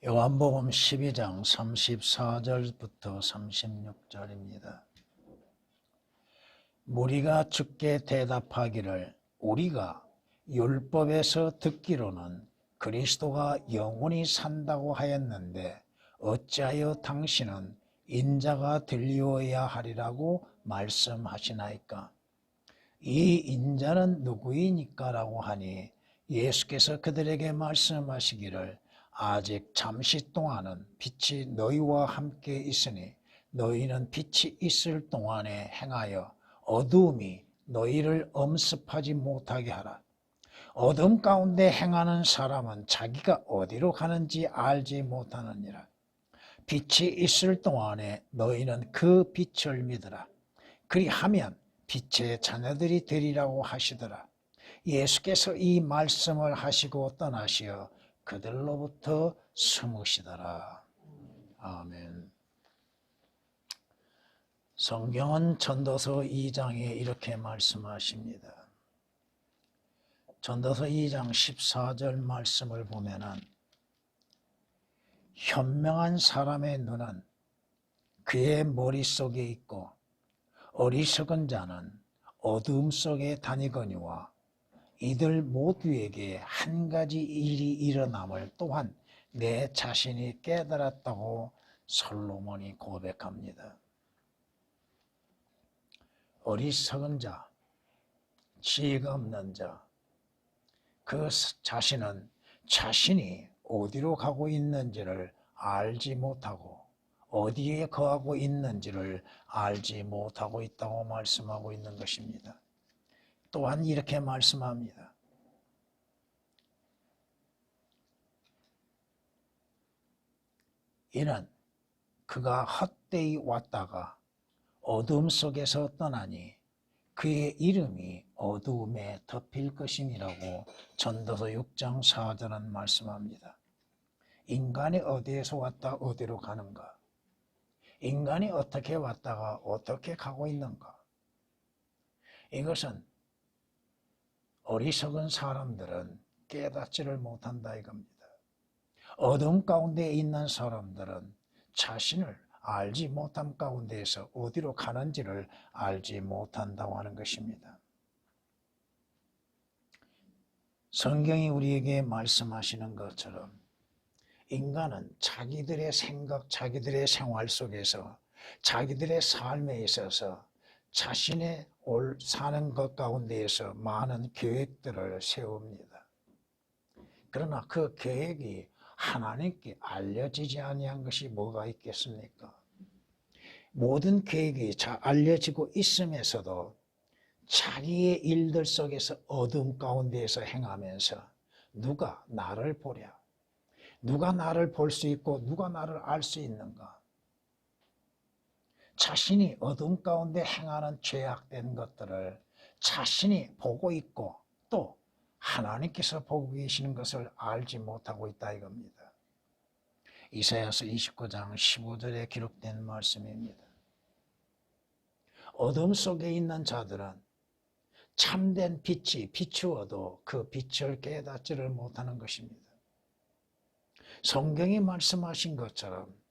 요한복음 12장 34절부터 36절입니다. 무리가 주께 대답하기를 우리가 율법에서 듣기로는 그리스도가 영원히 산다고 하였는데 어찌하여 당신은 인자가 들리어야 하리라고 말씀하시나이까? 이 인자는 누구이니까? 라고 하니 예수께서 그들에게 말씀하시기를 아직 잠시 동안은 빛이 너희와 함께 있으니 너희는 빛이 있을 동안에 행하여 어두움이 너희를 엄습하지 못하게 하라. 어둠 가운데 행하는 사람은 자기가 어디로 가는지 알지 못하느니라. 빛이 있을 동안에 너희는 그 빛을 믿으라. 그리하면 빛의 자녀들이 되리라고 하시더라. 예수께서 이 말씀을 하시고 떠나시어 그들로부터 숨으시더라. 아멘. 성경은 전도서 2장에 이렇게 말씀하십니다. 전도서 2장 14절 말씀을 보면은 현명한 사람의 눈은 그의 머릿속에 있고 어리석은 자는 어두움 속에 다니거니와 이들 모두에게 한 가지 일이 일어남을 또한 내 자신이 깨달았다고 솔로몬이 고백합니다. 어리석은 자, 지혜가 없는 자, 그 자신은 자신이 어디로 가고 있는지를 알지 못하고 어디에 거하고 있는지를 알지 못하고 있다고 말씀하고 있는 것입니다. 또한 이렇게 말씀합니다. 이는 그가 헛되이 왔다가 어두움 속에서 떠나니 그의 이름이 어두움에 덮일 것임이라고 전도서 6장 4절은 말씀합니다. 인간이 어디에서 왔다 어디로 가는가? 인간이 어떻게 왔다가 어떻게 가고 있는가? 이것은 어리석은 사람들은 깨닫지를 못한다 이겁니다. 어둠 가운데 있는 사람들은 자신을 알지 못함 가운데에서 어디로 가는지를 알지 못한다고 하는 것입니다. 성경이 우리에게 말씀하시는 것처럼 인간은 자기들의 생각, 자기들의 생활 속에서 자기들의 삶에 있어서 자신의 사는 것 가운데에서 많은 계획들을 세웁니다. 그러나 그 계획이 하나님께 알려지지 아니한 것이 뭐가 있겠습니까? 모든 계획이 알려지고 있으면서도 자기의 일들 속에서 어둠 가운데에서 행하면서 누가 나를 보랴? 누가 나를 볼 수 있고 누가 나를 알 수 있는가? 자신이 어둠 가운데 행하는 죄악된 것들을 자신이 보고 있고 또 하나님께서 보고 계시는 것을 알지 못하고 있다 이겁니다. 이사야서 29장 15절에 기록된 말씀입니다. 어둠 속에 있는 자들은 참된 빛이 비추어도 그 빛을 깨닫지를 못하는 것입니다. 성경이 말씀하신 것처럼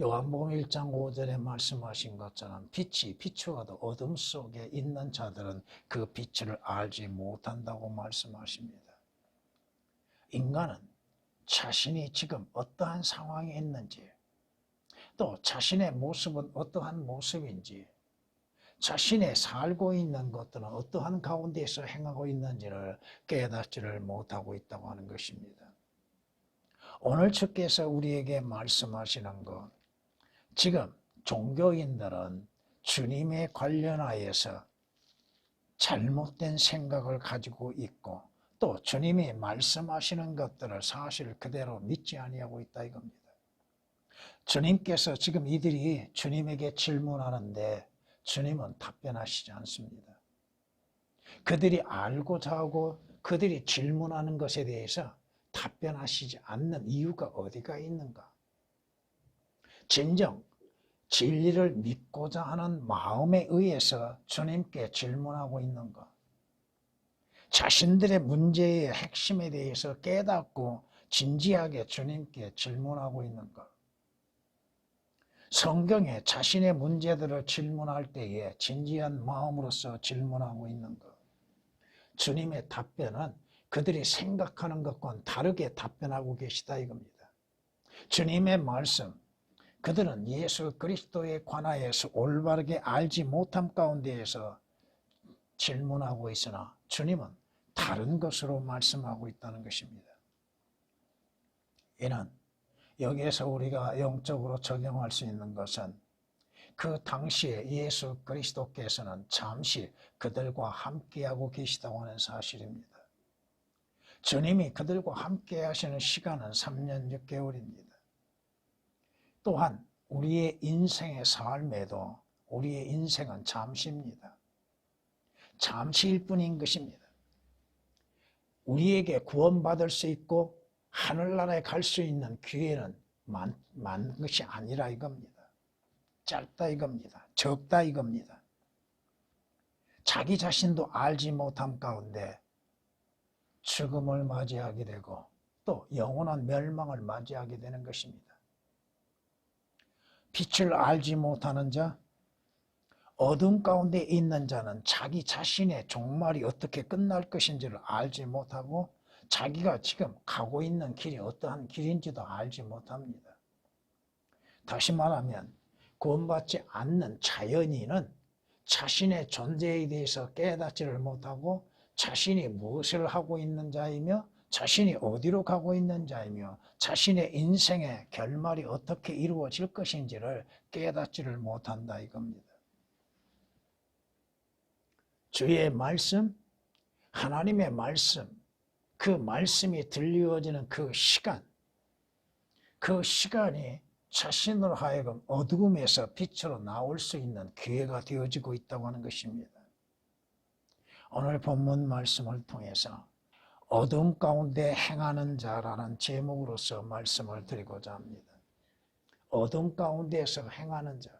요한복음 1장 5절에 말씀하신 것처럼 빛이 비추어도 어둠 속에 있는 자들은 그 빛을 알지 못한다고 말씀하십니다. 인간은 자신이 지금 어떠한 상황에 있는지 또 자신의 모습은 어떠한 모습인지 자신의 살고 있는 것들은 어떠한 가운데에서 행하고 있는지를 깨닫지를 못하고 있다고 하는 것입니다. 오늘 주께서 우리에게 말씀하시는 것, 지금 종교인들은 주님에 관련하여서 잘못된 생각을 가지고 있고 또 주님이 말씀하시는 것들을 사실 그대로 믿지 아니하고 있다 이겁니다. 주님께서 지금 이들이 주님에게 질문하는데 주님은 답변하시지 않습니다. 그들이 알고자 하고 그들이 질문하는 것에 대해서 답변하시지 않는 이유가 어디가 있는가? 진정 진리를 믿고자 하는 마음에 의해서 주님께 질문하고 있는가? 자신들의 문제의 핵심에 대해서 깨닫고 진지하게 주님께 질문하고 있는 것. 성경에 자신의 문제들을 질문할 때에 진지한 마음으로서 질문하고 있는 것. 주님의 답변은 그들이 생각하는 것과는 다르게 답변하고 계시다 이겁니다. 주님의 말씀, 그들은 예수 그리스도에 관하여서 올바르게 알지 못함 가운데에서 질문하고 있으나 주님은 다른 것으로 말씀하고 있다는 것입니다. 이는 여기에서 우리가 영적으로 적용할 수 있는 것은 그 당시에 예수 그리스도께서는 잠시 그들과 함께하고 계시다고 하는 사실입니다. 주님이 그들과 함께 하시는 시간은 3년 6개월입니다. 또한 우리의 인생의 삶에도 우리의 인생은 잠시입니다. 잠시일 뿐인 것입니다. 우리에게 구원받을 수 있고 하늘나라에 갈 수 있는 기회는 많은 것이 아니라 이겁니다. 짧다 이겁니다. 적다 이겁니다. 자기 자신도 알지 못함 가운데 죽음을 맞이하게 되고 또 영원한 멸망을 맞이하게 되는 것입니다. 빛을 알지 못하는 자, 어둠 가운데 있는 자는 자기 자신의 종말이 어떻게 끝날 것인지를 알지 못하고 자기가 지금 가고 있는 길이 어떠한 길인지도 알지 못합니다. 다시 말하면 구원받지 않는 자연인은 자신의 존재에 대해서 깨닫지를 못하고 자신이 무엇을 하고 있는 자이며 자신이 어디로 가고 있는 자이며 자신의 인생의 결말이 어떻게 이루어질 것인지를 깨닫지를 못한다 이겁니다. 주의 말씀, 하나님의 말씀, 그 말씀이 들려지는 그 시간이 자신으로 하여금 어두움에서 빛으로 나올 수 있는 기회가 되어지고 있다고 하는 것입니다. 오늘 본문 말씀을 통해서 어둠 가운데 행하는 자라는 제목으로서 말씀을 드리고자 합니다. 어둠 가운데서 행하는 자.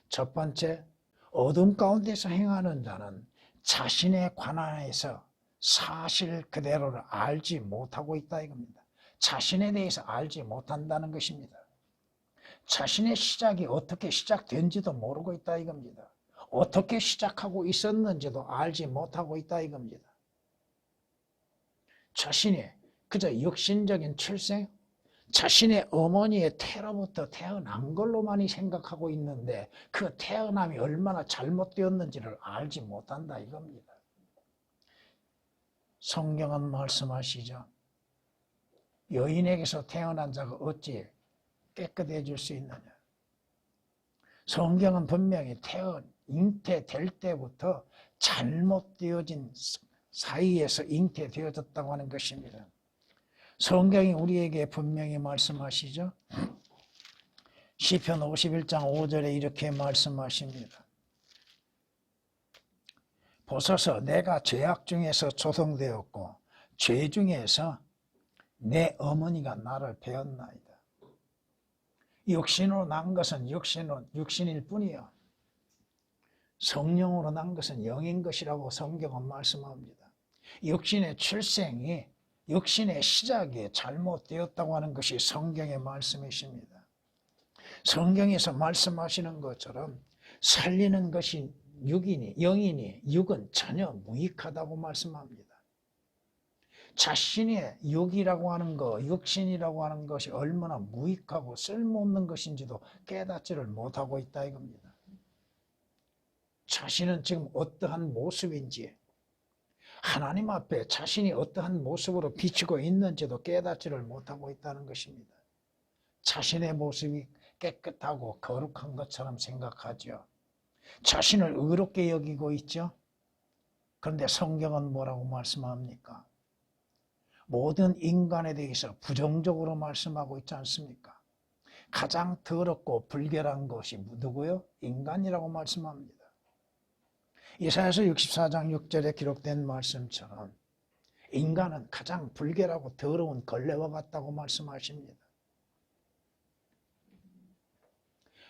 첫 번째, 어둠 가운데서 행하는 자는 자신에 관하여서 사실 그대로를 알지 못하고 있다 이겁니다. 자신에 대해서 알지 못한다는 것입니다. 자신의 시작이 어떻게 시작된지도 모르고 있다 이겁니다. 어떻게 시작하고 있었는지도 알지 못하고 있다 이겁니다. 자신이 그저 육신적인 출생, 자신의 어머니의 태로부터 태어난 걸로만이 생각하고 있는데 그 태어남이 얼마나 잘못되었는지를 알지 못한다 이겁니다. 성경은 말씀하시죠. 여인에게서 태어난 자가 어찌 깨끗해질 수 있느냐. 성경은 분명히 잉태될 때부터 잘못되어진 사이에서 잉태되어졌다고 하는 것입니다. 성경이 우리에게 분명히 말씀하시죠. 시편 51장 5절에 이렇게 말씀하십니다. 보소서 내가 죄악 중에서 조성되었고 죄 중에서 내 어머니가 나를 배었나이다. 육신으로 난 것은 육신일 뿐이요. 성령으로 난 것은 영인 것이라고 성경은 말씀합니다. 육신의 출생이 육신의 시작이 잘못되었다고 하는 것이 성경의 말씀이십니다. 성경에서 말씀하시는 것처럼 살리는 것이 영이니 육은 전혀 무익하다고 말씀합니다. 자신의 육이라고 하는 것, 육신이라고 하는 것이 얼마나 무익하고 쓸모없는 것인지도 깨닫지를 못하고 있다 이겁니다. 자신은 지금 어떠한 모습인지 하나님 앞에 자신이 어떠한 모습으로 비치고 있는지도 깨닫지를 못하고 있다는 것입니다. 자신의 모습이 깨끗하고 거룩한 것처럼 생각하죠. 자신을 의롭게 여기고 있죠. 그런데 성경은 뭐라고 말씀합니까? 모든 인간에 대해서 부정적으로 말씀하고 있지 않습니까? 가장 더럽고 불결한 것이 누구요? 인간이라고 말씀합니다. 이사야서 64장 6절에 기록된 말씀처럼 인간은 가장 불결하고 더러운 걸레와 같다고 말씀하십니다.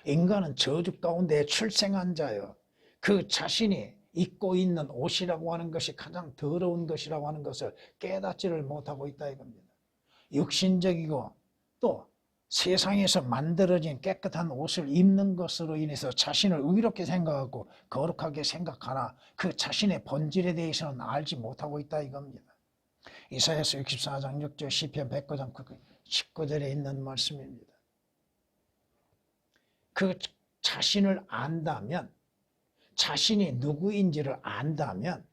인간은 저주 가운데 출생한 자요. 그 자신이 입고 있는 옷이라고 하는 것이 가장 더러운 것이라고 하는 것을 깨닫지를 못하고 있다 이겁니다. 육신적이고 또 세상에서 만들어진 깨끗한 옷을 입는 것으로 인해서 자신을 의롭게 생각하고 거룩하게 생각하나 그 자신의 본질에 대해서는 알지 못하고 있다 이겁니다. 이사야서 64장 6절, 시편 109장 19절에 있는 말씀입니다. 그 자신을 안다면, 자신이 누구인지를 안다면,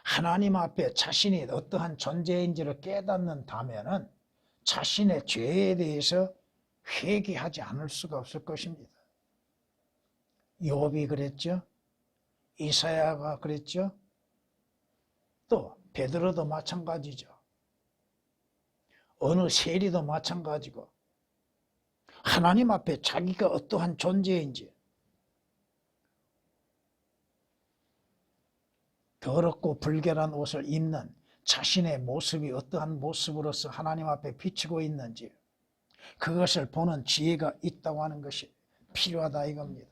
하나님 앞에 자신이 어떠한 존재인지를 깨닫는다면은 자신의 죄에 대해서 회개하지 않을 수가 없을 것입니다. 욥이 그랬죠. 이사야가 그랬죠. 또 베드로도 마찬가지죠. 어느 세리도 마찬가지고 하나님 앞에 자기가 어떠한 존재인지 더럽고 불결한 옷을 입는 자신의 모습이 어떠한 모습으로서 하나님 앞에 비치고 있는지 그것을 보는 지혜가 있다고 하는 것이 필요하다 이겁니다.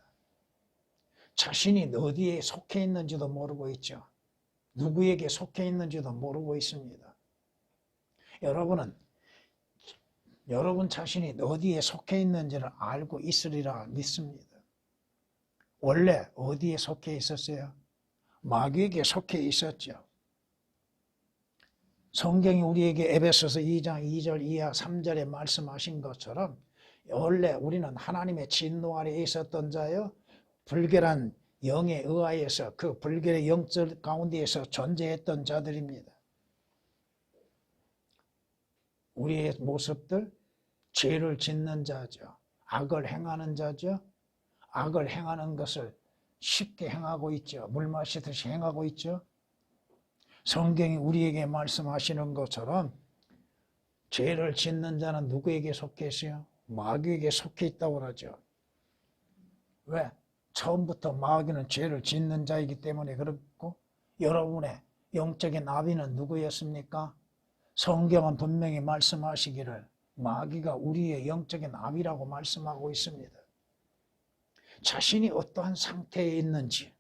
자신이 어디에 속해 있는지도 모르고 있죠. 누구에게 속해 있는지도 모르고 있습니다. 여러분은 여러분 자신이 어디에 속해 있는지를 알고 있으리라 믿습니다. 원래 어디에 속해 있었어요? 마귀에게 속해 있었죠. 성경이 우리에게 에베소서 2장 2절 이하 3절에 말씀하신 것처럼 원래 우리는 하나님의 진노 아래에 있었던 자요 불결한 영에 의하여서 그 불결의 영적 가운데에서 존재했던 자들입니다. 우리의 모습들 죄를 짓는 자죠. 악을 행하는 자죠. 악을 행하는 것을 쉽게 행하고 있죠. 물 마시듯이 행하고 있죠. 성경이 우리에게 말씀하시는 것처럼 죄를 짓는 자는 누구에게 속해 있어요? 마귀에게 속해 있다고 하죠. 왜? 처음부터 마귀는 죄를 짓는 자이기 때문에 그렇고 여러분의 영적인 아비는 누구였습니까? 성경은 분명히 말씀하시기를 마귀가 우리의 영적인 아비라고 말씀하고 있습니다. 자신이 어떠한 상태에 있는지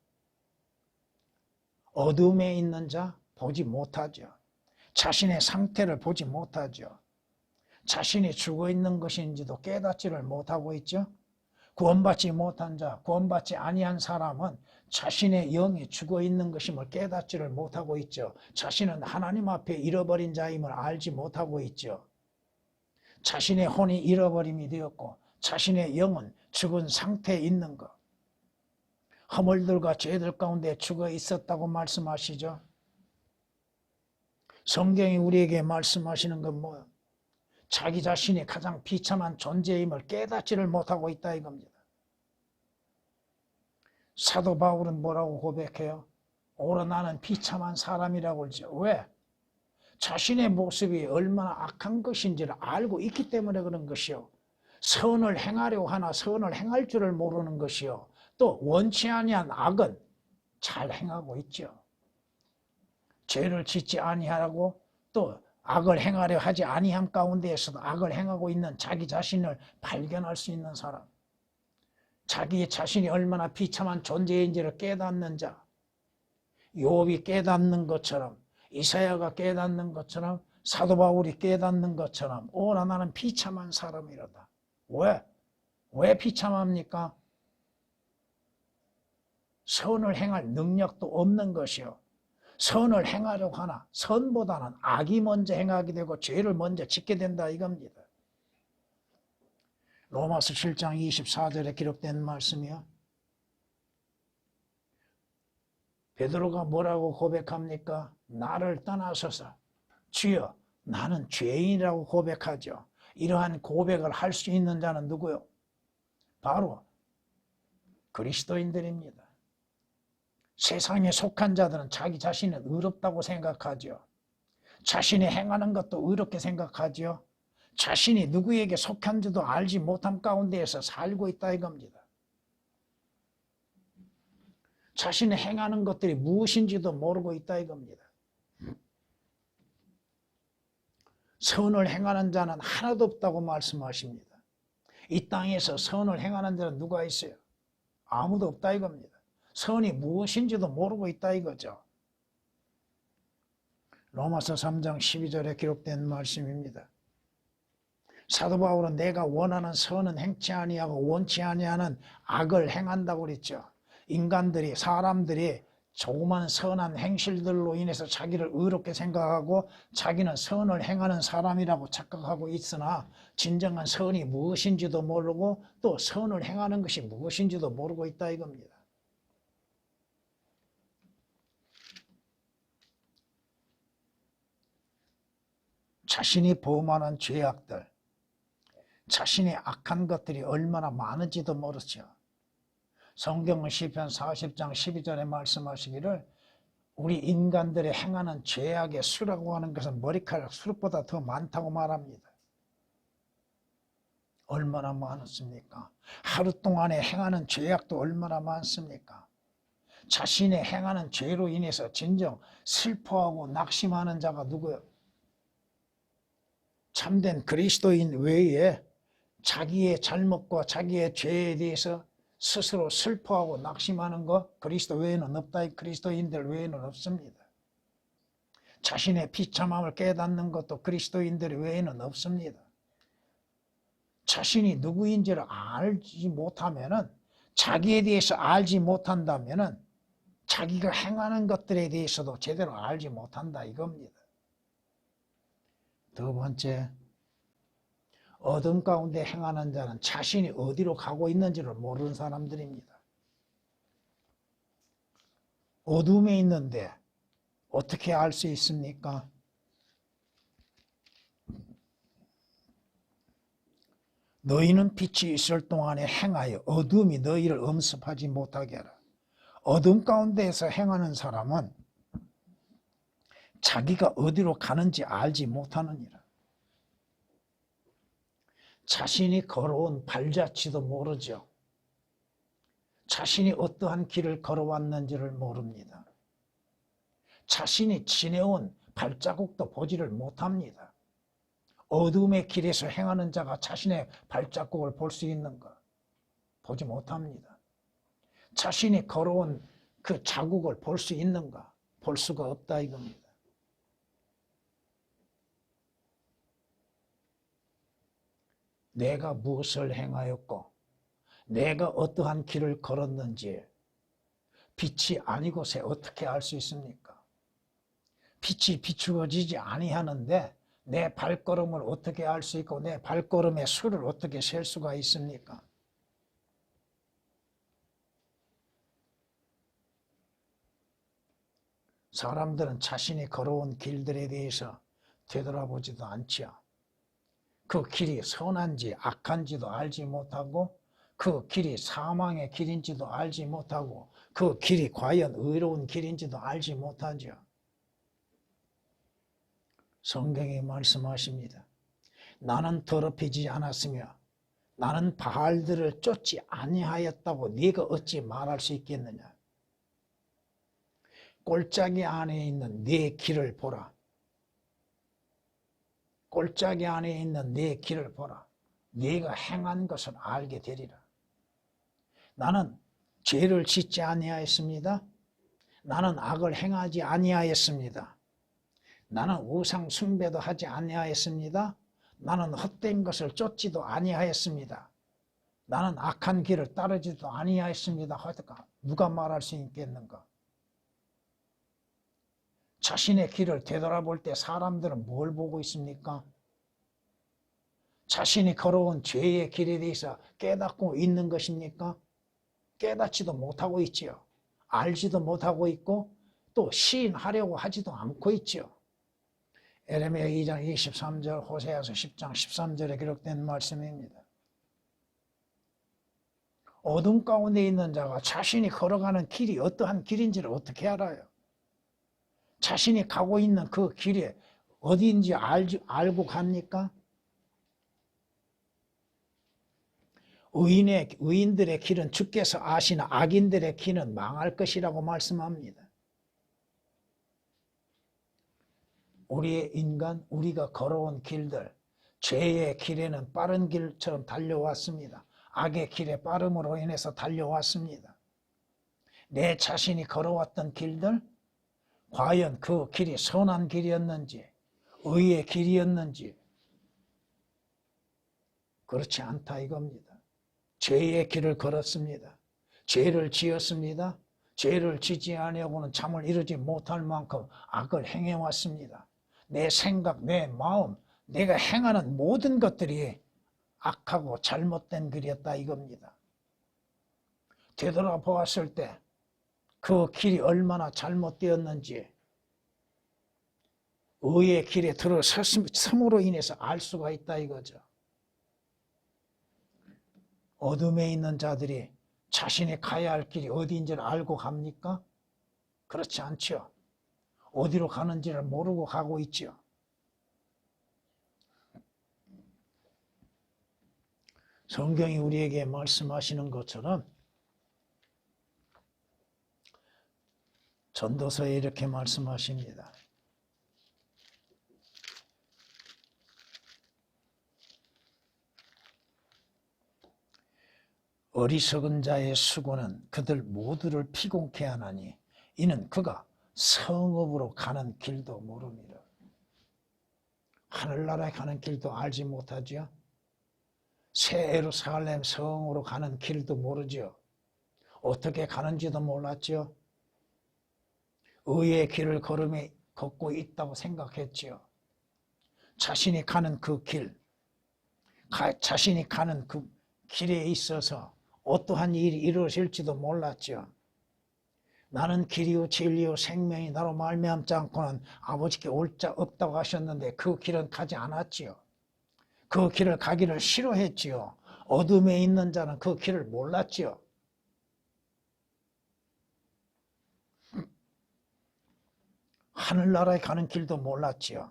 어둠에 있는 자 보지 못하죠. 자신의 상태를 보지 못하죠. 자신이 죽어 있는 것인지도 깨닫지를 못하고 있죠. 구원받지 못한 자, 구원받지 아니한 사람은 자신의 영이 죽어 있는 것임을 깨닫지를 못하고 있죠. 자신은 하나님 앞에 잃어버린 자임을 알지 못하고 있죠. 자신의 혼이 잃어버림이 되었고 자신의 영은 죽은 상태에 있는 것. 허물들과 죄들 가운데 죽어 있었다고 말씀하시죠. 성경이 우리에게 말씀하시는 건 뭐예요? 자기 자신이 가장 비참한 존재임을 깨닫지를 못하고 있다 이겁니다. 사도 바울은 뭐라고 고백해요? 오로 나는 비참한 사람이라고 그러죠. 왜? 자신의 모습이 얼마나 악한 것인지를 알고 있기 때문에 그런 것이요. 선을 행하려고 하나 선을 행할 줄을 모르는 것이요. 또 원치 아니한 악은 잘 행하고 있죠. 죄를 짓지 아니하라고 또 악을 행하려 하지 아니함 가운데에서도 악을 행하고 있는 자기 자신을 발견할 수 있는 사람. 자기 자신이 얼마나 비참한 존재인지를 깨닫는 자. 욥이 깨닫는 것처럼 이사야가 깨닫는 것처럼 사도 바울이 깨닫는 것처럼 오라 나는 비참한 사람이로다. 왜? 왜 비참합니까? 선을 행할 능력도 없는 것이요. 선을 행하려고 하나 선보다는 악이 먼저 행하게 되고 죄를 먼저 짓게 된다 이겁니다. 로마서 7장 24절에 기록된 말씀이요. 베드로가 뭐라고 고백합니까? 나를 떠나소서 주여 나는 죄인이라고 고백하죠. 이러한 고백을 할 수 있는 자는 누구요? 바로 그리스도인들입니다. 세상에 속한 자들은 자기 자신은 의롭다고 생각하죠. 자신이 행하는 것도 의롭게 생각하죠. 자신이 누구에게 속한지도 알지 못함 가운데에서 살고 있다 이겁니다. 자신이 행하는 것들이 무엇인지도 모르고 있다 이겁니다. 선을 행하는 자는 하나도 없다고 말씀하십니다. 이 땅에서 선을 행하는 자는 누가 있어요? 아무도 없다 이겁니다. 선이 무엇인지도 모르고 있다 이거죠. 로마서 3장 12절에 기록된 말씀입니다. 사도 바울은 내가 원하는 선은 행치 아니하고 원치 아니하는 악을 행한다고 그랬죠. 인간들이, 사람들이 조그만 선한 행실들로 인해서 자기를 의롭게 생각하고 자기는 선을 행하는 사람이라고 착각하고 있으나 진정한 선이 무엇인지도 모르고 또 선을 행하는 것이 무엇인지도 모르고 있다 이겁니다. 자신이 범하는 죄악들, 자신의 악한 것들이 얼마나 많은지도 모르죠. 성경은 시편 40장 12절에 말씀하시기를 우리 인간들이 행하는 죄악의 수라고 하는 것은 머리카락 수보다 더 많다고 말합니다. 얼마나 많습니까? 하루 동안에 행하는 죄악도 얼마나 많습니까? 자신의 행하는 죄로 인해서 진정 슬퍼하고 낙심하는 자가 누구예요? 참된 그리스도인 외에 자기의 잘못과 자기의 죄에 대해서 스스로 슬퍼하고 낙심하는 것 그리스도 외에는 없다. 그리스도인들 외에는 없습니다. 자신의 비참함을 깨닫는 것도 그리스도인들 외에는 없습니다. 자신이 누구인지를 알지 못하면은, 자기에 대해서 알지 못한다면은 자기가 행하는 것들에 대해서도 제대로 알지 못한다 이겁니다. 두 번째, 어둠 가운데 행하는 자는 자신이 어디로 가고 있는지를 모르는 사람들입니다. 어둠에 있는데 어떻게 알 수 있습니까? 너희는 빛이 있을 동안에 행하여 어둠이 너희를 엄습하지 못하게 하라. 어둠 가운데에서 행하는 사람은 자기가 어디로 가는지 알지 못하느니라. 자신이 걸어온 발자취도 모르죠. 자신이 어떠한 길을 걸어왔는지를 모릅니다. 자신이 지내온 발자국도 보지를 못합니다. 어둠의 길에서 행하는 자가 자신의 발자국을 볼 수 있는가? 보지 못합니다. 자신이 걸어온 그 자국을 볼 수 있는가? 볼 수가 없다 이겁니다. 내가 무엇을 행하였고 내가 어떠한 길을 걸었는지 빛이 아니고서 어떻게 알 수 있습니까? 빛이 비추어지지 아니하는데 내 발걸음을 어떻게 알 수 있고 내 발걸음의 수를 어떻게 셀 수가 있습니까? 사람들은 자신이 걸어온 길들에 대해서 되돌아보지도 않지요. 그 길이 선한지 악한지도 알지 못하고 그 길이 사망의 길인지도 알지 못하고 그 길이 과연 의로운 길인지도 알지 못하죠. 성경이 말씀하십니다. 나는 더럽히지 않았으며 나는 바알들을 쫓지 아니하였다고 네가 어찌 말할 수 있겠느냐. 골짜기 안에 있는 네 길을 보라. 골짜기 안에 있는 네 길을 보라. 네가 행한 것을 알게 되리라. 나는 죄를 짓지 아니하였습니다. 나는 악을 행하지 아니하였습니다. 나는 우상 숭배도 하지 아니하였습니다. 나는 헛된 것을 쫓지도 아니하였습니다. 나는 악한 길을 따르지도 아니하였습니다. 누가 말할 수 있겠는가? 자신의 길을 되돌아볼 때 사람들은 뭘 보고 있습니까? 자신이 걸어온 죄의 길에 대해서 깨닫고 있는 것입니까? 깨닫지도 못하고 있지요. 알지도 못하고 있고 또 시인하려고 하지도 않고 있지요. 에레미야 2장 23절, 호세아서 10장 13절에 기록된 말씀입니다. 어둠 가운데 있는 자가 자신이 걸어가는 길이 어떠한 길인지를 어떻게 알아요? 자신이 가고 있는 그 길이 어디인지 알고 갑니까? 의인들의 길은 주께서 아시나 악인들의 길은 망할 것이라고 말씀합니다. 우리의 인간, 우리가 걸어온 길들, 죄의 길에는 빠른 길처럼 달려왔습니다. 악의 길에 빠름으로 인해서 달려왔습니다. 내 자신이 걸어왔던 길들, 과연 그 길이 선한 길이었는지, 의의 길이었는지, 그렇지 않다 이겁니다. 죄의 길을 걸었습니다. 죄를 지었습니다. 죄를 지지 아니하고는 잠을 이루지 못할 만큼 악을 행해왔습니다. 내 생각, 내 마음, 내가 행하는 모든 것들이 악하고 잘못된 길이었다 이겁니다. 되돌아보았을 때 그 길이 얼마나 잘못되었는지 의의 길에 들어섰음으로 인해서 알 수가 있다 이거죠. 어둠에 있는 자들이 자신이 가야 할 길이 어디인지를 알고 갑니까? 그렇지 않죠. 어디로 가는지를 모르고 가고 있죠. 성경이 우리에게 말씀하시는 것처럼 전도서에 이렇게 말씀하십니다. 어리석은 자의 수고는 그들 모두를 피곤케 하나니 이는 그가 성읍으로 가는 길도 모릅니다. 하늘나라에 가는 길도 알지 못하죠. 새 예루살렘 성으로 가는 길도 모르죠. 어떻게 가는지도 몰랐죠. 의의 길을 걷고 있다고 생각했죠. 자신이 가는 그 길, 자신이 가는 그 길에 있어서 어떠한 일이 이루어질지도 몰랐죠. 나는 길이요 진리요 생명이 나로 말미암지 않고는 아버지께 올 자 없다고 하셨는데 그 길은 가지 않았지요. 그 길을 가기를 싫어했지요. 어둠에 있는 자는 그 길을 몰랐지요. 하늘나라에 가는 길도 몰랐지요.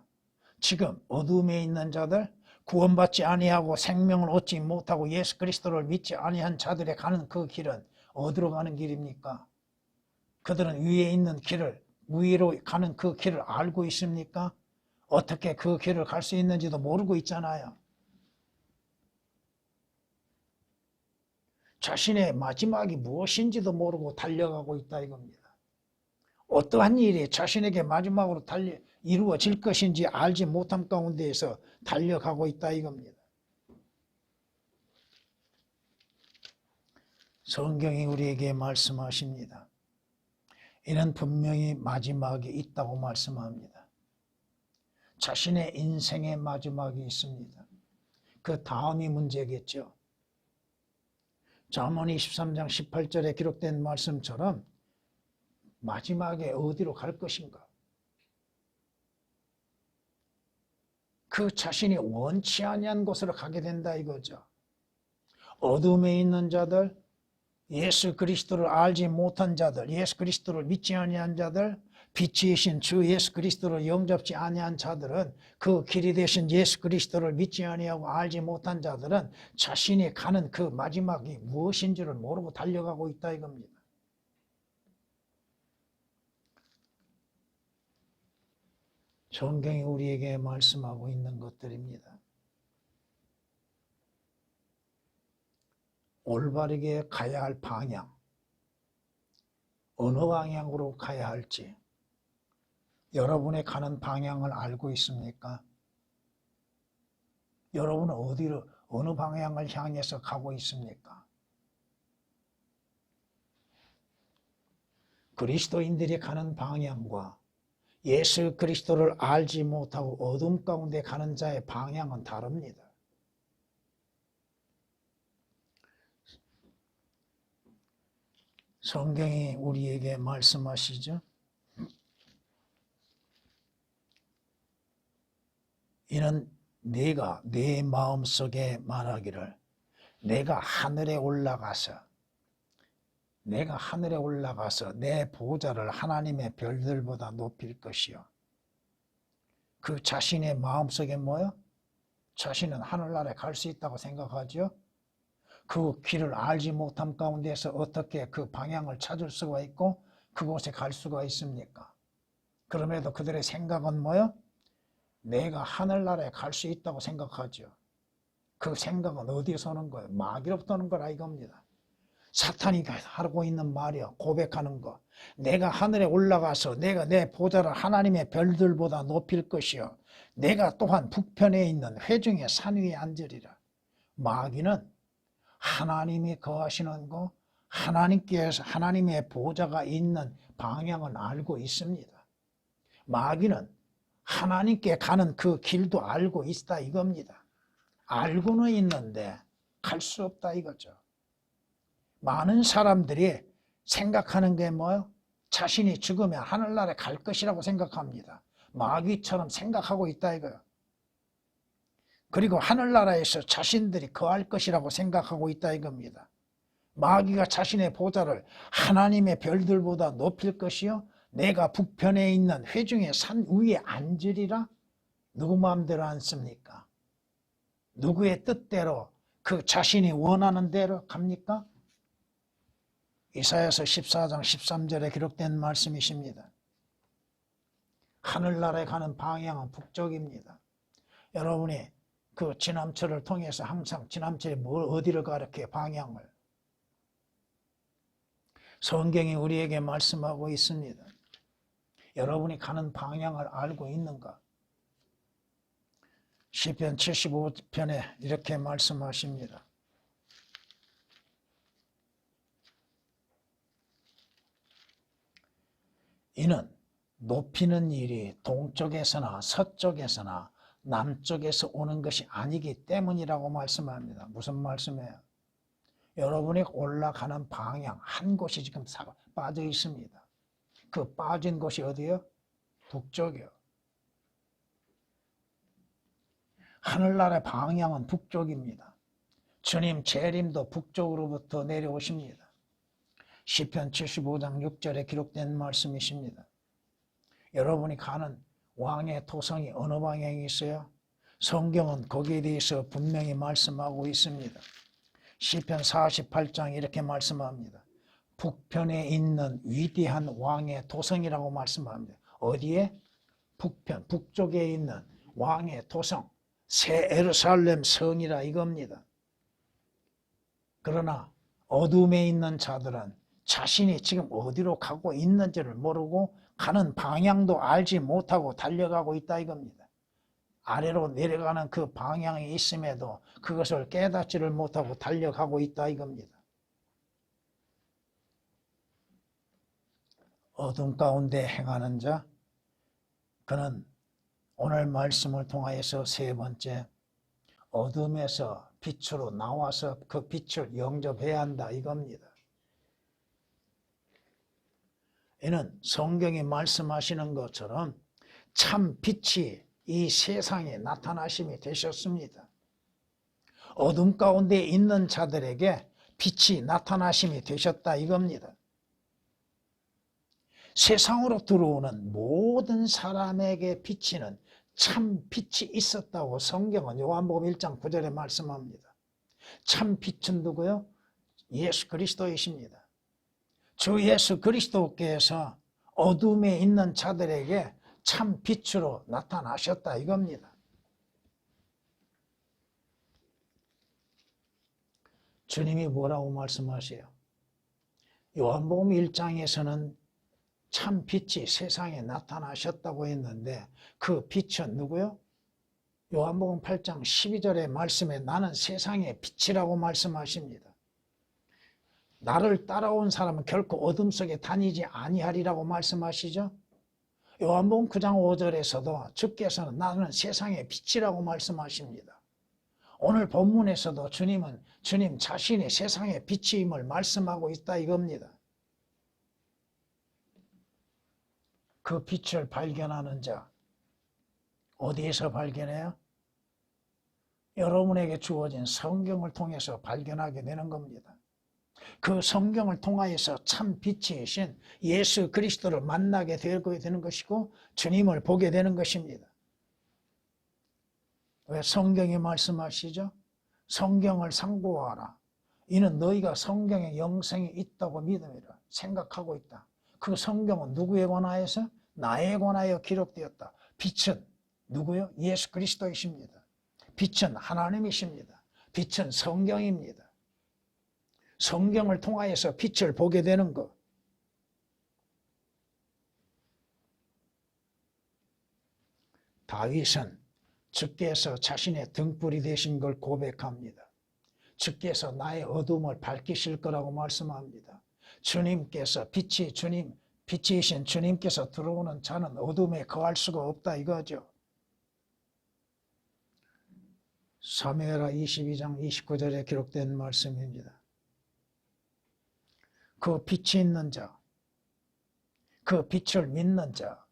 지금 어둠에 있는 자들, 구원받지 아니하고 생명을 얻지 못하고 예수 그리스도를 믿지 아니한 자들의 가는 그 길은 어디로 가는 길입니까? 그들은 위에 있는 길을, 위로 가는 그 길을 알고 있습니까? 어떻게 그 길을 갈 수 있는지도 모르고 있잖아요. 자신의 마지막이 무엇인지도 모르고 달려가고 있다 이겁니다. 어떠한 일이 자신에게 마지막으로 이루어질 것인지 알지 못함 가운데에서 달려가고 있다 이겁니다. 성경이 우리에게 말씀하십니다. 이는 분명히 마지막이 있다고 말씀합니다. 자신의 인생의 마지막이 있습니다. 그 다음이 문제겠죠. 잠언 23장 18절에 기록된 말씀처럼 마지막에 어디로 갈 것인가? 그 자신이 원치 아니한 곳으로 가게 된다 이거죠. 어둠에 있는 자들, 예수 그리스도를 알지 못한 자들, 예수 그리스도를 믿지 아니한 자들, 빛이신 주 예수 그리스도를 영접지 아니한 자들은 그 길이 되신 예수 그리스도를 믿지 아니하고 알지 못한 자들은 자신이 가는 그 마지막이 무엇인지를 모르고 달려가고 있다 이겁니다. 성경이 우리에게 말씀하고 있는 것들입니다. 올바르게 가야 할 방향, 어느 방향으로 가야 할지 여러분의 가는 방향을 알고 있습니까? 여러분은 어느 방향을 향해서 가고 있습니까? 그리스도인들이 가는 방향과 예수 그리스도를 알지 못하고 어둠 가운데 가는 자의 방향은 다릅니다. 성경이 우리에게 말씀하시죠. 이는 네가 네 마음속에 말하기를 내가 하늘에 올라가서 내 보좌를 하나님의 별들보다 높일 것이요. 그 자신의 마음속에 뭐요? 자신은 하늘나라에 갈 수 있다고 생각하죠. 그 길을 알지 못함 가운데서 어떻게 그 방향을 찾을 수가 있고 그곳에 갈 수가 있습니까? 그럼에도 그들의 생각은 뭐요? 내가 하늘나라에 갈 수 있다고 생각하죠. 그 생각은 어디서 오는 거예요? 마귀로부터 오는 거라 이겁니다. 사탄이 하고 있는 말이요. 고백하는 거. 내가 하늘에 올라가서 내가 내 보좌를 하나님의 별들보다 높일 것이요. 내가 또한 북편에 있는 회중의 산 위에 앉으리라. 마귀는 하나님이 거하시는 곳, 하나님께서 하나님의 보좌가 있는 방향은 알고 있습니다. 마귀는 하나님께 가는 그 길도 알고 있다 이겁니다. 알고는 있는데 갈 수 없다 이거죠. 많은 사람들이 생각하는 게 뭐요? 자신이 죽으면 하늘나라에 갈 것이라고 생각합니다. 마귀처럼 생각하고 있다 이거요. 그리고 하늘나라에서 자신들이 거할 것이라고 생각하고 있다 이겁니다. 마귀가 자신의 보좌를 하나님의 별들보다 높일 것이요 내가 북편에 있는 회중의 산 위에 앉으리라. 누구 마음대로 앉습니까? 누구의 뜻대로 그 자신이 원하는 대로 갑니까? 이사야서 14장 13절에 기록된 말씀이십니다. 하늘나라에 가는 방향은 북쪽입니다. 여러분이 그 지남철을 통해서 항상 지남철이 어디를 가르쳐 방향을 성경이 우리에게 말씀하고 있습니다. 여러분이 가는 방향을 알고 있는가? 시편 75편에 이렇게 말씀하십니다. 이는 높이는 일이 동쪽에서나 서쪽에서나 남쪽에서 오는 것이 아니기 때문이라고 말씀합니다. 무슨 말씀이에요? 여러분이 올라가는 방향 한 곳이 지금 빠져 있습니다. 그 빠진 곳이 어디요? 북쪽이요. 하늘나라의 방향은 북쪽입니다. 주님 재림도 북쪽으로부터 내려오십니다. 시편 75장 6절에 기록된 말씀이십니다. 여러분이 가는 왕의 토성이 어느 방향에 있어요? 성경은 거기에 대해서 분명히 말씀하고 있습니다. 시편 48장 이렇게 말씀합니다. 북편에 있는 위대한 왕의 도성이라고 말씀합니다. 어디에? 북편, 북쪽에 있는 왕의 도성, 새 예루살렘 성이라 이겁니다. 그러나 어둠에 있는 자들은 자신이 지금 어디로 가고 있는지를 모르고 가는 방향도 알지 못하고 달려가고 있다 이겁니다. 아래로 내려가는 그 방향이 있음에도 그것을 깨닫지를 못하고 달려가고 있다 이겁니다. 어둠 가운데 행하는 자, 그는 오늘 말씀을 통하여서 세 번째, 어둠에서 빛으로 나와서 그 빛을 영접해야 한다 이겁니다. 이는 성경이 말씀하시는 것처럼 참 빛이 이 세상에 나타나심이 되셨습니다. 어둠 가운데 있는 자들에게 빛이 나타나심이 되셨다 이겁니다. 세상으로 들어오는 모든 사람에게 비치는 참 빛이 있었다고 성경은 요한복음 1장 9절에 말씀합니다. 참 빛은 누구요? 예수 그리스도이십니다. 주 예수 그리스도께서 어둠에 있는 자들에게 참 빛으로 나타나셨다 이겁니다. 주님이 뭐라고 말씀하세요? 요한복음 1장에서는 참 빛이 세상에 나타나셨다고 했는데 그 빛은 누구요? 요한복음 8장 12절의 말씀에 나는 세상의 빛이라고 말씀하십니다. 나를 따라온 사람은 결코 어둠 속에 다니지 아니하리라고 말씀하시죠. 요한복음 9장 5절에서도 주께서는 나는 세상의 빛이라고 말씀하십니다. 오늘 본문에서도 주님은 주님 자신이 세상의 빛임을 말씀하고 있다 이겁니다. 그 빛을 발견하는 자 어디에서 발견해요? 여러분에게 주어진 성경을 통해서 발견하게 되는 겁니다. 그 성경을 통하여서 참 빛이신 예수 그리스도를 만나게 되는 것이고 주님을 보게 되는 것입니다. 왜 성경이 말씀하시죠? 성경을 상고하라. 이는 너희가 성경에 영생이 있다고 믿음이라 생각하고 있다. 그 성경은 누구에 관하여서? 나에 관하여 기록되었다. 빛은 누구요? 예수 그리스도이십니다. 빛은 하나님이십니다. 빛은 성경입니다. 성경을 통하여서 빛을 보게 되는 것. 다윗은 주께서 자신의 등불이 되신 걸 고백합니다. 주께서 나의 어둠을 밝히실 거라고 말씀합니다. 주님께서 빛이신 주님께서 들어오는 자는 어둠에 거할 수가 없다 이거죠. 사무엘하 22장 29절에 기록된 말씀입니다. 그 빛이 있는 자, 그 빛을 믿는 자,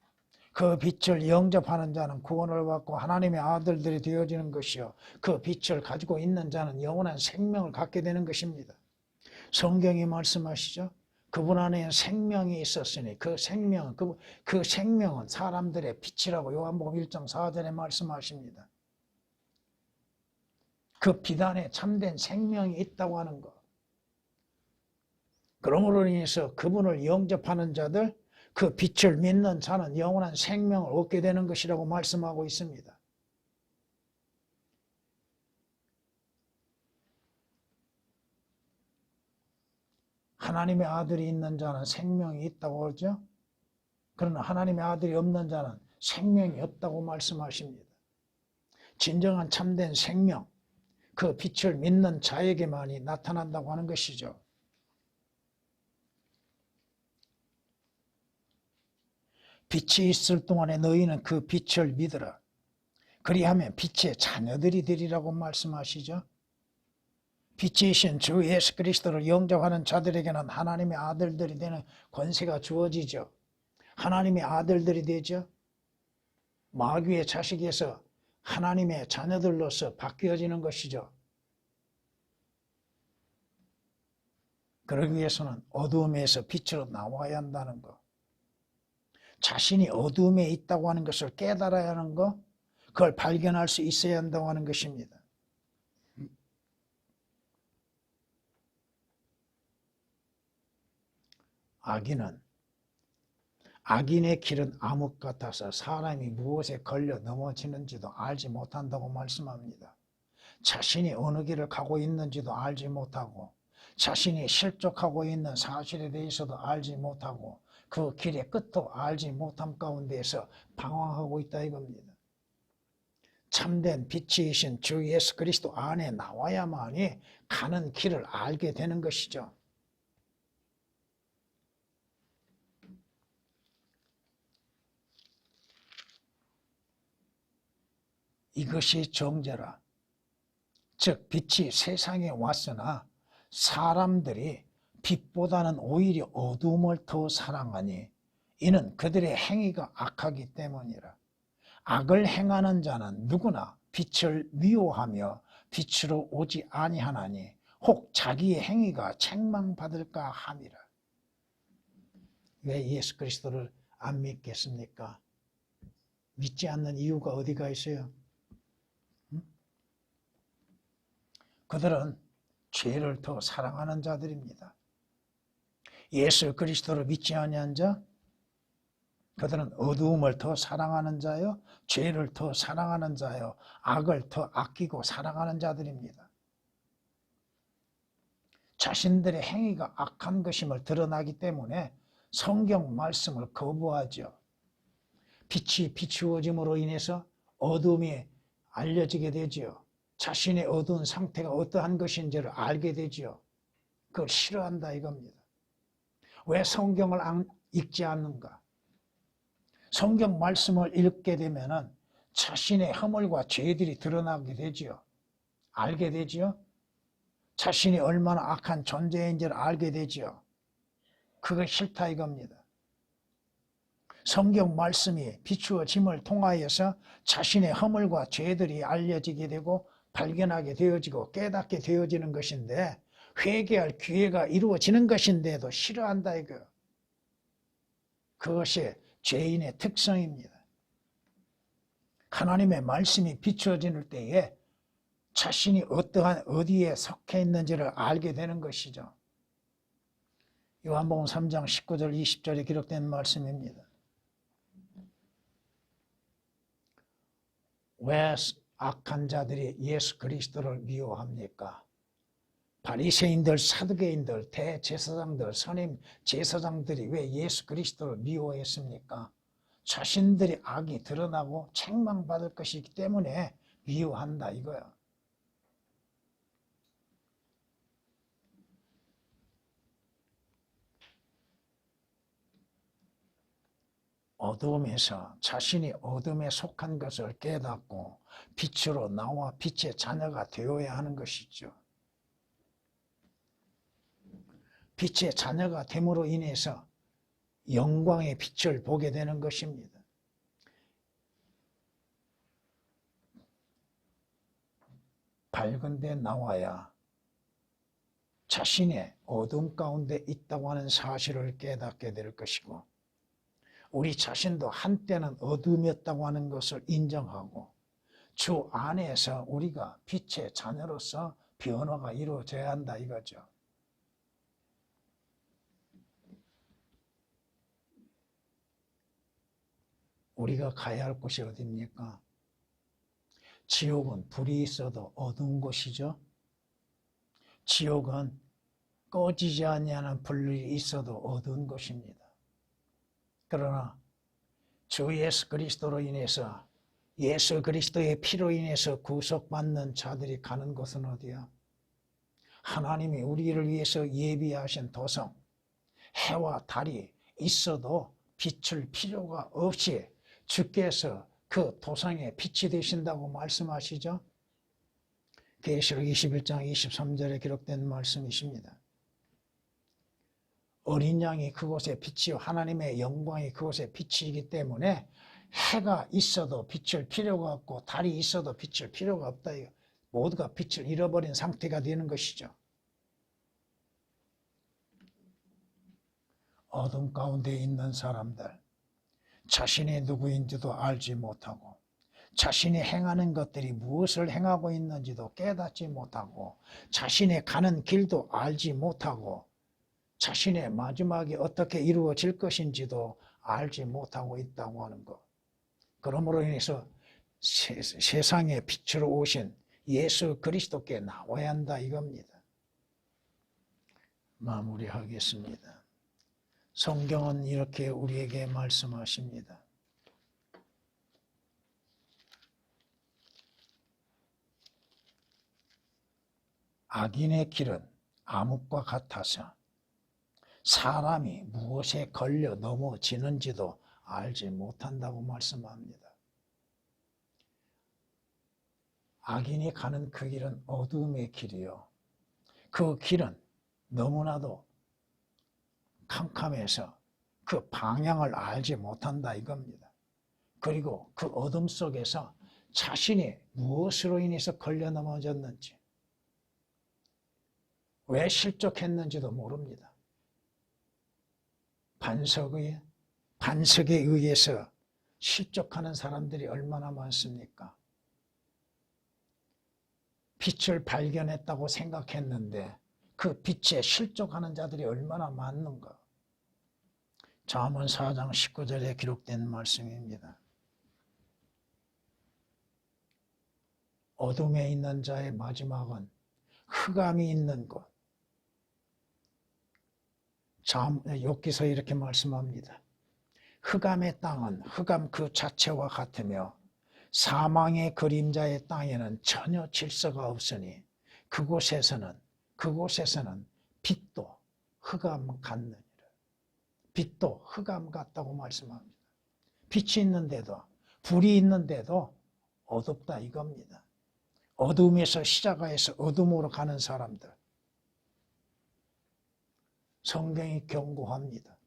그 빛을 영접하는 자는 구원을 받고 하나님의 아들들이 되어지는 것이요, 그 빛을 가지고 있는 자는 영원한 생명을 갖게 되는 것입니다. 성경이 말씀하시죠. 그분 안에 생명이 있었으니 그 생명은 사람들의 빛이라고 요한복음 1장 4절에 말씀하십니다. 그 빛 안에 참된 생명이 있다고 하는 것. 그러므로 인해서 그분을 영접하는 자들, 그 빛을 믿는 자는 영원한 생명을 얻게 되는 것이라고 말씀하고 있습니다. 하나님의 아들이 있는 자는 생명이 있다고 그러죠. 그러나 하나님의 아들이 없는 자는 생명이 없다고 말씀하십니다. 진정한 참된 생명, 그 빛을 믿는 자에게만이 나타난다고 하는 것이죠. 빛이 있을 동안에 너희는 그 빛을 믿으라. 그리하면 빛의 자녀들이 되리라고 말씀하시죠. 빛이신 주 예수 그리스도를 영접하는 자들에게는 하나님의 아들들이 되는 권세가 주어지죠. 하나님의 아들들이 되죠. 마귀의 자식에서 하나님의 자녀들로서 바뀌어지는 것이죠. 그러기 위해서는 어두움에서 빛으로 나와야 한다는 것. 자신이 어두움에 있다고 하는 것을 깨달아야 하는 것, 그걸 발견할 수 있어야 한다고 하는 것입니다. 악인의 길은 암흑 같아서 사람이 무엇에 걸려 넘어지는지도 알지 못한다고 말씀합니다. 자신이 어느 길을 가고 있는지도 알지 못하고 자신이 실족하고 있는 사실에 대해서도 알지 못하고 그 길의 끝도 알지 못함 가운데에서 방황하고 있다 이겁니다. 참된 빛이신 주 예수 그리스도 안에 나와야만이 가는 길을 알게 되는 것이죠. 이것이 정죄라. 즉 빛이 세상에 왔으나 사람들이 빛보다는 오히려 어두움을 더 사랑하니 이는 그들의 행위가 악하기 때문이라. 악을 행하는 자는 누구나 빛을 미워하며 빛으로 오지 아니하나니 혹 자기의 행위가 책망받을까 함이라. 왜 예수 그리스도를 안 믿겠습니까? 믿지 않는 이유가 어디가 있어요? 그들은 죄를 더 사랑하는 자들입니다. 예수 그리스도를 믿지 아니한 자, 그들은 어두움을 더 사랑하는 자요, 죄를 더 사랑하는 자요, 악을 더 아끼고 사랑하는 자들입니다. 자신들의 행위가 악한 것임을 드러나기 때문에 성경 말씀을 거부하죠. 빛이 비추어짐으로 인해서 어둠이 알려지게 되죠. 자신의 어두운 상태가 어떠한 것인지를 알게 되죠. 그걸 싫어한다 이겁니다. 왜 성경을 읽지 않는가? 성경 말씀을 읽게 되면 자신의 허물과 죄들이 드러나게 되지요. 알게 되지요. 자신이 얼마나 악한 존재인지를 알게 되지요. 그거 싫다 이겁니다. 성경 말씀이 비추어짐을 통하여서 자신의 허물과 죄들이 알려지게 되고 발견하게 되어지고 깨닫게 되어지는 것인데 회개할 기회가 이루어지는 것인데도 싫어한다 이거예요. 그것이 죄인의 특성입니다. 하나님의 말씀이 비추어질 때에 자신이 어디에 속해 있는지를 알게 되는 것이죠. 요한복음 3장 19절 20절에 기록된 말씀입니다. 왜 악한 자들이 예수 그리스도를 미워합니까? 바리새인들, 사두개인들, 대제사장들, 선임 제사장들이 왜 예수 그리스도를 미워했습니까? 자신들이 악이 드러나고 책망받을 것이기 때문에 미워한다 이거야. 어둠에서 자신이 어둠에 속한 것을 깨닫고 빛으로 나와 빛의 자녀가 되어야 하는 것이죠. 빛의 자녀가 됨으로 인해서 영광의 빛을 보게 되는 것입니다. 밝은 데 나와야 자신의 어둠 가운데 있다고 하는 사실을 깨닫게 될 것이고, 우리 자신도 한때는 어둠이었다고 하는 것을 인정하고 주 안에서 우리가 빛의 자녀로서 변화가 이루어져야 한다 이거죠. 우리가 가야 할 곳이 어디입니까? 지옥은 불이 있어도 어두운 곳이죠. 지옥은 꺼지지 아니하는 불이 있어도 어두운 곳입니다. 그러나 주 예수 그리스도로 인해서, 예수 그리스도의 피로 인해서 구속받는 자들이 가는 곳은 어디야? 하나님이 우리를 위해서 예비하신 도성, 해와 달이 있어도 비출 필요가 없이 주께서 그 도성에 빛이 되신다고 말씀하시죠. 계시록 21장 23절에 기록된 말씀이십니다. 어린 양이 그곳에 빛이요 하나님의 영광이 그곳에 빛이기 때문에 해가 있어도 비출 필요가 없고 달이 있어도 비출 필요가 없다. 모두가 빛을 잃어버린 상태가 되는 것이죠. 어둠 가운데 있는 사람들, 자신이 누구인지도 알지 못하고 자신이 행하는 것들이 무엇을 행하고 있는지도 깨닫지 못하고 자신의 가는 길도 알지 못하고 자신의 마지막이 어떻게 이루어질 것인지도 알지 못하고 있다고 하는 것. 그러므로 인해서 세상에 빛으로 오신 예수 그리스도께 나와야 한다 이겁니다. 마무리하겠습니다. 성경은 이렇게 우리에게 말씀하십니다. 악인의 길은 암흑과 같아서 사람이 무엇에 걸려 넘어지는지도 알지 못한다고 말씀합니다. 악인이 가는 그 길은 어둠의 길이요. 그 길은 너무나도 캄캄해서 그 방향을 알지 못한다 이겁니다. 그리고 그 어둠 속에서 자신이 무엇으로 인해서 걸려 넘어졌는지, 왜 실족했는지도 모릅니다. 반석에 의해서 실족하는 사람들이 얼마나 많습니까? 빛을 발견했다고 생각했는데 그 빛에 실족하는 자들이 얼마나 많은가. 잠언 4장 19절에 기록된 말씀입니다. 어둠에 있는 자의 마지막은 흑암이 있는 곳. 욥기서 이렇게 말씀합니다. 흑암의 땅은 흑암 그 자체와 같으며 사망의 그림자의 땅에는 전혀 질서가 없으니 그곳에서는 빛도 흑암 같느니라. 빛도 흑암 같다고 말씀합니다. 빛이 있는데도, 불이 있는데도 어둡다 이겁니다. 어둠에서 시작해서 어둠으로 가는 사람들, 성경이 경고합니다.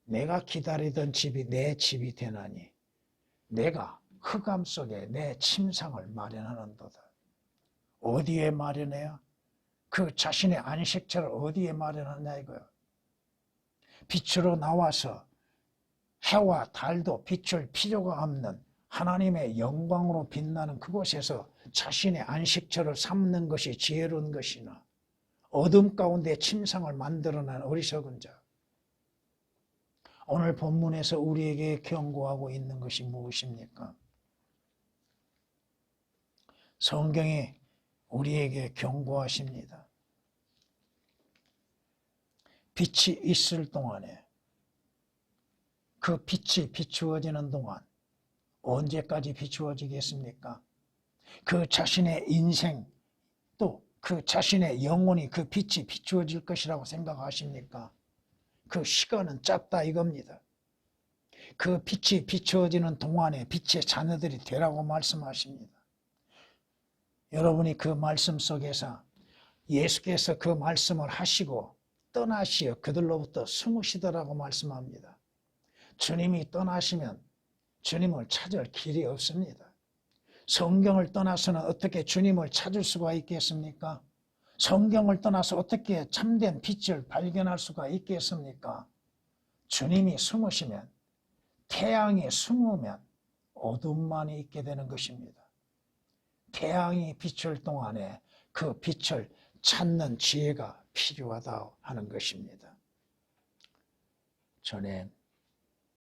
내가 기다리던 집이 내 집이 되나니 내가 흑암 속에 내 침상을 마련하는도다. 어디에 마련해요? 그 자신의 안식처를 어디에 마련하냐 이거예요. 빛으로 나와서 해와 달도 비출 필요가 없는 하나님의 영광으로 빛나는 그곳에서 자신의 안식처를 삼는 것이 지혜로운 것이나 어둠 가운데 침상을 만들어낸 어리석은 자. 오늘 본문에서 우리에게 경고하고 있는 것이 무엇입니까? 성경이 우리에게 경고하십니다. 빛이 있을 동안에, 그 빛이 비추어지는 동안 언제까지 비추어지겠습니까? 그 자신의 인생, 또 그 자신의 영혼이 그 빛이 비추어질 것이라고 생각하십니까? 그 시간은 짧다 이겁니다. 그 빛이 비추어지는 동안에 빛의 자녀들이 되라고 말씀하십니다. 여러분이 그 말씀 속에서 예수께서 그 말씀을 하시고 떠나시어 그들로부터 숨으시더라고 말씀합니다. 주님이 떠나시면 주님을 찾을 길이 없습니다. 성경을 떠나서는 어떻게 주님을 찾을 수가 있겠습니까? 성경을 떠나서 어떻게 참된 빛을 발견할 수가 있겠습니까? 주님이 숨으시면, 태양이 숨으면 어둠만 있게 되는 것입니다. 태양이 비출 동안에 그 빛을 찾는 지혜가 필요하다 하는 것입니다. 전에